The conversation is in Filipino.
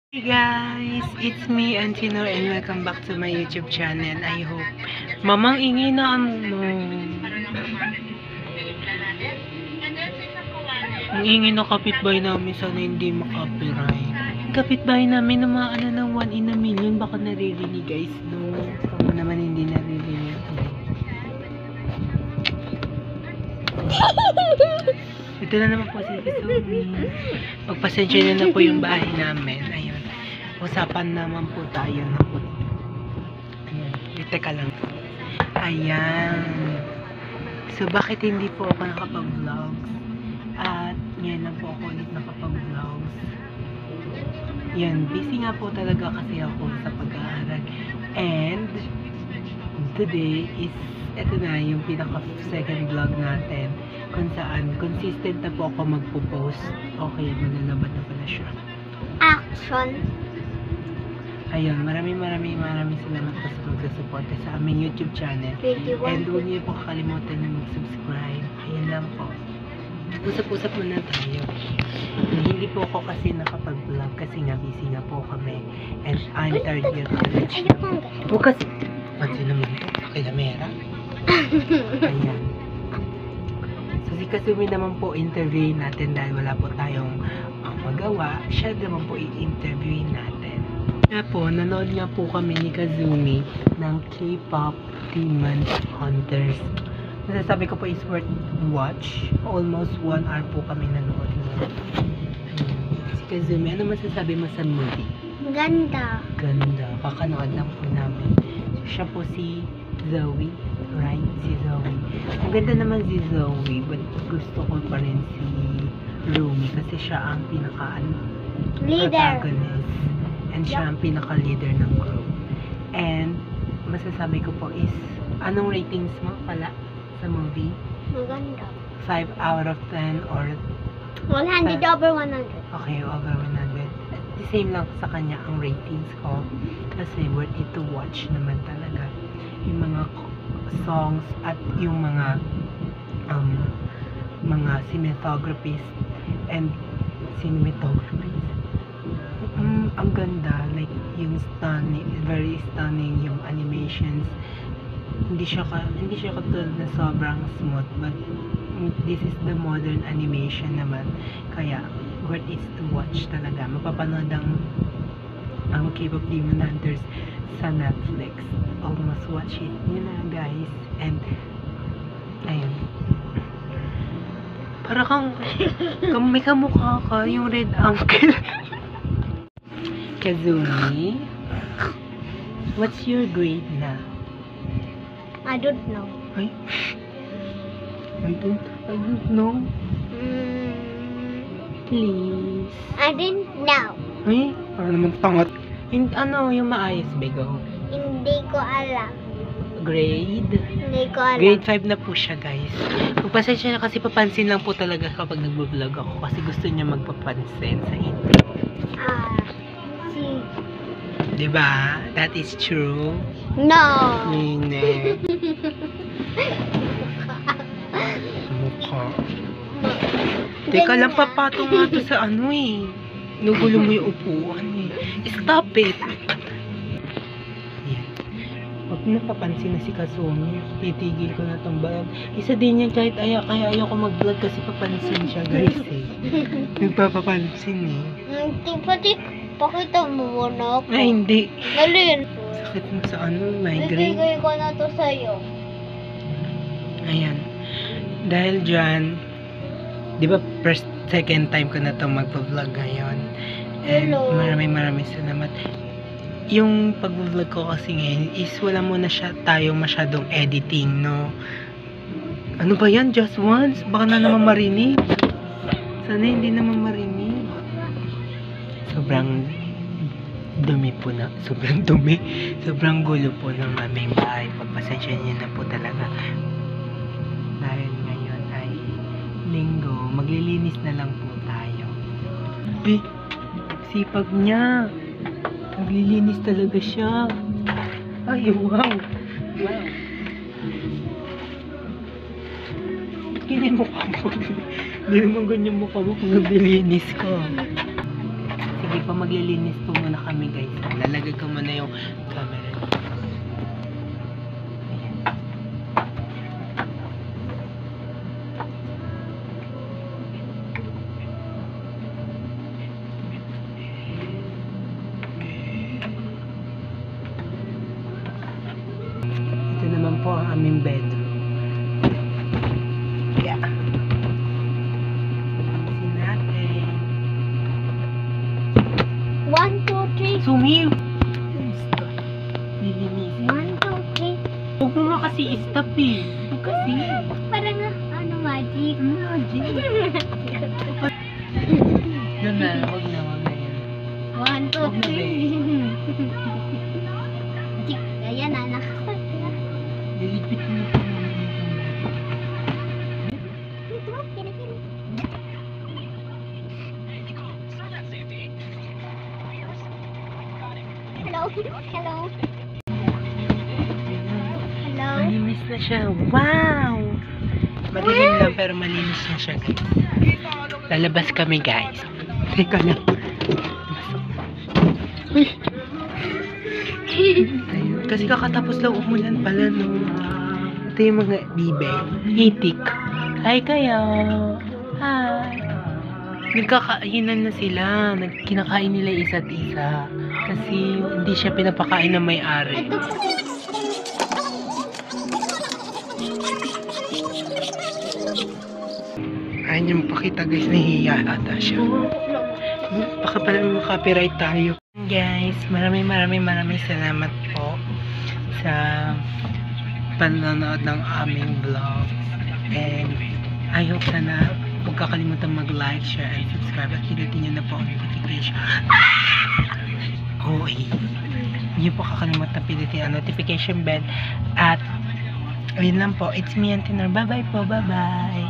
Hey guys, it's me Antino and welcome back to my YouTube channel. I hope mamang ingi na ano mo. Ang ingi na kapitbahay namin, sana hindi makapiright. Kapitbahay namin na mga ng 1 in a million, baka naririnig guys, no? Kung naman hindi naririnig. Ito na naman po si Kizumi. Pagpasensya na po yung bahay namin. Ayun. Usapan naman po tayo na po. Ayan. Teka lang. Ayan. So, bakit hindi po ako nakapag-vlogs? At ngayon lang po ako ulit nakapag-vlogs. Yan. Busy nga po talaga kasi ako sa pag-aaral. And, today is, ito na yung pinaka-second vlog natin. Kung saan, consistent na po ako magpo-post. Okay, malalabad na pala siya. Action. Ayun, maraming salamat po sa pagsusuporta sa aming YouTube channel. 21. And huwag niyo po kakalimutan na mag-subscribe. Ayun lang po. Usap-usap muna tayo. Hindi po ako kasi nakapag-vlog kasi nga busy nga po kami. And I'm third year college. Bukas, pansin naman ito, pakilamera. Ayan. So si Kazumi naman po interviewin natin dahil wala po tayong magawa. Siya naman po i-interviewin natin. Kaya po, nanood nga po kami ni Kazumi ng K-pop Demon Hunters. Masasabi ko po is worth watch. Almost 1 hour po kami nanood. Si Kazumi, ano masasabi mo sa movie? Ganda. Ganda. Kakanood lang po namin. So, siya po si Zoe. Right? Si Zoe. Ang ganda naman si Zoe, but gusto ko pa rin si Rumi kasi siya ang Leader. protagonist. And siya ang pinaka-leader ng group. And, masasabi ko po is, anong ratings mo pala sa movie? Maganda. 5 out of 10 or 100 over 100. okay, over 100. The same lang sa kanya ang ratings ko. Kasi worth it to watch naman talaga. Yung mga songs at yung mga cinematographies and cinematographies. Ang ganda, like yung stunning, very stunning yung animations. Hindi siya katulad na sobrang smooth, but this is the modern animation naman. Kaya worth it to watch talaga. Mapapanood ang K-pop Demon Hunters sa Netflix. Almost watch it. Yun na guys. And ayun. Para kang may kamukha ka yung red uncle. Kazumi, what's your grade na? I don't know. Ay? I don't know. Please. I didn't know. Ay? Para naman tangat. Ano yung maayos, Bego? Hindi ko alam. Grade? Hindi ko alam. Grade 5 na po siya, guys. Magpasensya na kasi papansin lang po talaga kapag nagbo-vlog ako kasi gusto niya magpapansin sa intro. Si. Diba? That is true. No. Hindi. Mukha. Teka lang, papatong nga to sa ano eh. Nugulo mo yung upuan eh. Stop it! Yan. Huwag mo papansin na si Kazumi. Titigil ko na tong vlog. Isa din yan kahit kaya ayoko mag-vlog kasi papansin siya guys eh. Nagpapapansin eh. Pati pakita mo muna ako. Ay hindi. Dalin. Sakit mo sa ano, migraine. Bibigay ko na to sa'yo. Ayan. Dahil dyan, di ba second time ko na itong magpa-vlog ngayon. And Hello. maraming salamat. Yung pag-vlog ko kasi ngayon is wala muna tayo masyadong editing, no? Ano ba yan? Just once? Baka na naman marinig. Sana hindi naman marinig. Sobrang dumi po na. Sobrang dumi. Sobrang gulo po ng aming bahay. Pagpasensya niyo na po talaga. Dahil ngayon ay linggo. Maglilinis na lang po tayo. Sipag niya. Maglilinis talaga siya. Ay, wow. Wow. Ganyan mukha mo. Hindi naman ganyan mukha mo kung naglilinis ko. Si Sige po, maglilinis po muna kami guys. Lalagay ko muna yung camera. Ayan. Ito naman po ang aming bedroom. Yeah. Alisin natin. 1, 2, 3. Sumi! Lilinis. 1, 2, 3. Huwag mo nga kasi i-stop eh. Huwag kasi. Parang magic. Magic. Yun na, huwag na, huwag na yan. 1, 2, Huwag na, 3. Magic. Ayan, anak. Liligpit mo ito. Hello. Hello. Hello. Malinis na siya. Wow! Madilim lang pero malinis na siya guys. Lalabas kami guys. Teka lang. Uy! Ayun. Kasi kakatapos lang umulan pala no. Ito yung mga bibe. Hitik. Hi kayo. Hi. Nagkakainan na sila. Kinakain nila isa't isa. Kasi hindi siya pinapakain ng may-ari. Ito po. Ayaw niya magpakita guys. Nahihiya ata siya. Baka pala copyright tayo. Guys, maraming salamat po sa panonood ng aming vlog. And I hope sana huwag kakalimutan mag-like, share, and subscribe. At hinutin nyo na po ang notification. Hindi po kakalimutan pinutin ang notification bell. At ayun lang po. It's me, Antinor. Bye-bye po. Bye-bye.